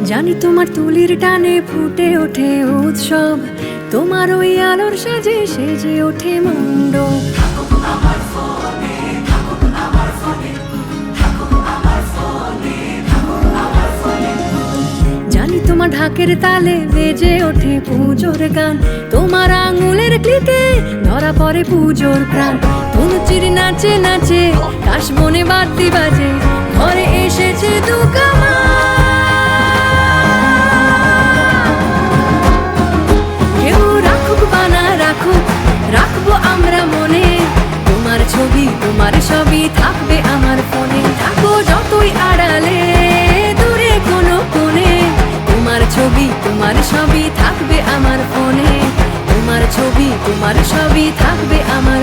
জানি তোমার তুলির টানে ফুটে ওঠে উৎসব, তোমার ওই আলোর সাজে সেজে ওঠে মণ্ডপ। জানি তোমার ঢাকের তালে বেজে ওঠে পুজোর গান, তোমার আঙুলের ক্লিকে ধরা পড়ে পুজোর প্রাণ। ধনুচির নাচে নাচে কাশবনে বাদ্যি বাজে, ঘরে এসেছে দুকামা। কেউ রাখুক বানা রাখুক, রাখবো আমরা মনে তোমার ছবি, তোমার সবই থাকবে আমার ফোনে। থাকো যতই আড়ালে দূরে কোনো কোণে, তোমার ছবি তোমার সবই থাকবে আমার ফোনে। তোমার ছবি তোমার সবই থাকবে আমার